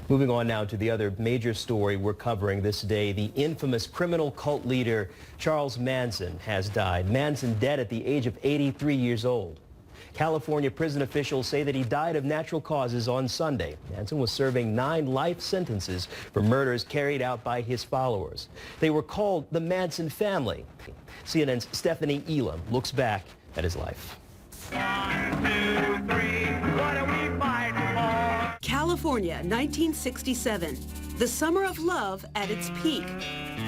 Moving on now to the other major story we're covering this day. The infamous criminal cult leader Charles Manson has died. Manson dead at the age of 83 years old. California prison officials say that he died of natural causes on Sunday. Manson was serving 9 life sentences for murders carried out by his followers. They were called the Manson Family. CNN's Stephanie Elam looks back at his life. 1, 2, 3, what are we fighting for? California, 1967. The summer of love at its peak.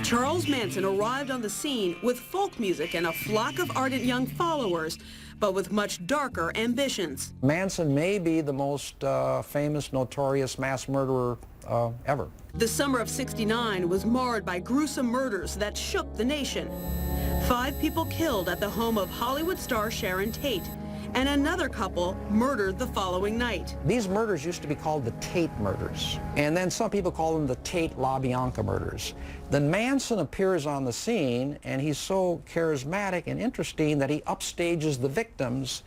Charles Manson arrived on the scene with folk music and a flock of ardent young followers, but with much darker ambitions. Manson may be the most famous, notorious mass murderer ever. The summer of '69 was marred by gruesome murders that shook the nation. 5 people killed at the home of Hollywood star Sharon Tate, and another couple murdered the following night. These murders used to be called the Tate murders, and then some people call them the Tate LaBianca murders. Then Manson appears on the scene, and he's so charismatic and interesting that he upstages the victims,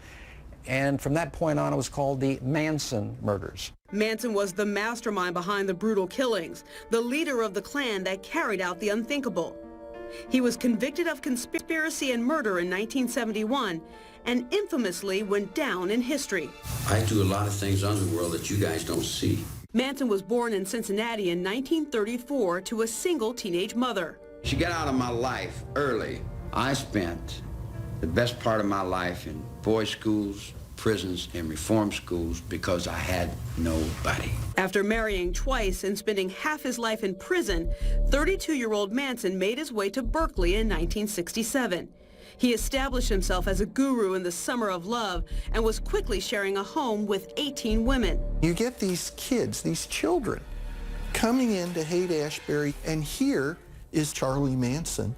and from that point on it was called the Manson murders. Manson was the mastermind behind the brutal killings, the leader of the clan that carried out the unthinkable. He was convicted of conspiracy and murder in 1971 and infamously went down in history. I do a lot of things on the world that you guys don't see. Manson was born in Cincinnati in 1934 to a single teenage mother. She got out of my life early. I spent the best part of my life in boys' schools, prisons, and reform schools because I had nobody. After marrying twice and spending half his life in prison, 32-year-old Manson made his way to Berkeley in 1967. He established himself as a guru in the summer of love and was quickly sharing a home with 18 women. You get these kids, these children, coming into Haight-Ashbury, and here is Charlie Manson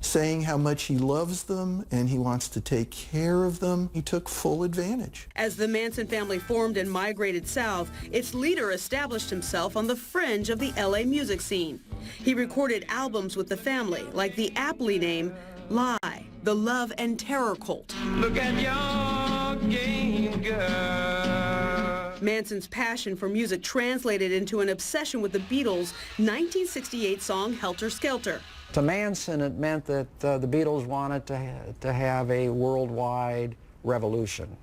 saying how much he loves them and he wants to take care of them. He took full advantage. As the Manson family formed and migrated south, its leader established himself on the fringe of the LA music scene. He recorded albums with the family, like the aptly named Lie, the Love and Terror Cult. Look at your game, girl. Manson's passion for music translated into an obsession with the Beatles' 1968 song Helter Skelter. To Manson, it meant that the Beatles wanted to have a worldwide revolution,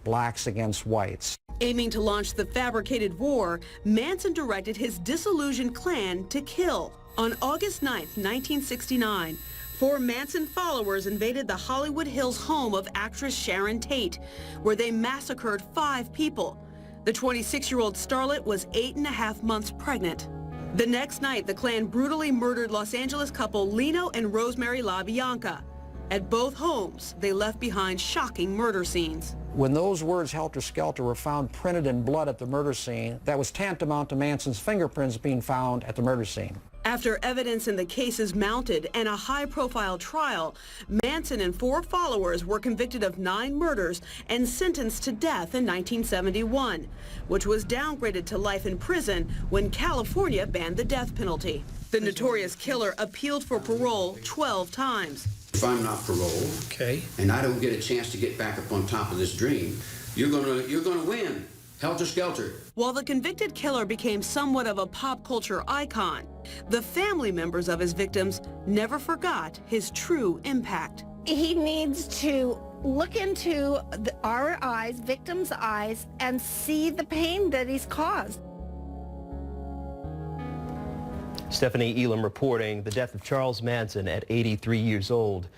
blacks against whites. Aiming to launch the fabricated war, Manson directed his disillusioned clan to kill. On August 9, 1969, 4 Manson followers invaded the Hollywood Hills home of actress Sharon Tate, where they massacred 5 people. The 26-year-old starlet was 8.5 months pregnant. The next night, the Klan brutally murdered Los Angeles couple Lino and Rosemary LaBianca. At both homes, they left behind shocking murder scenes. When those words, helter skelter, were found printed in blood at the murder scene, that was tantamount to Manson's fingerprints being found at the murder scene. After evidence in the cases mounted and a high-profile trial, Manson and 4 followers were convicted of 9 murders and sentenced to death in 1971, which was downgraded to life in prison when California banned the death penalty. The notorious killer appealed for parole 12 times. If I'm not paroled, and I don't get a chance to get back up on top of this dream, you're gonna win. Helter skelter. While the convicted killer became somewhat of a pop culture icon, the family members of his victims never forgot his true impact. He needs to look into our eyes, victims' eyes, and see the pain that he's caused. Stephanie Elam reporting the death of Charles Manson at 83 years old.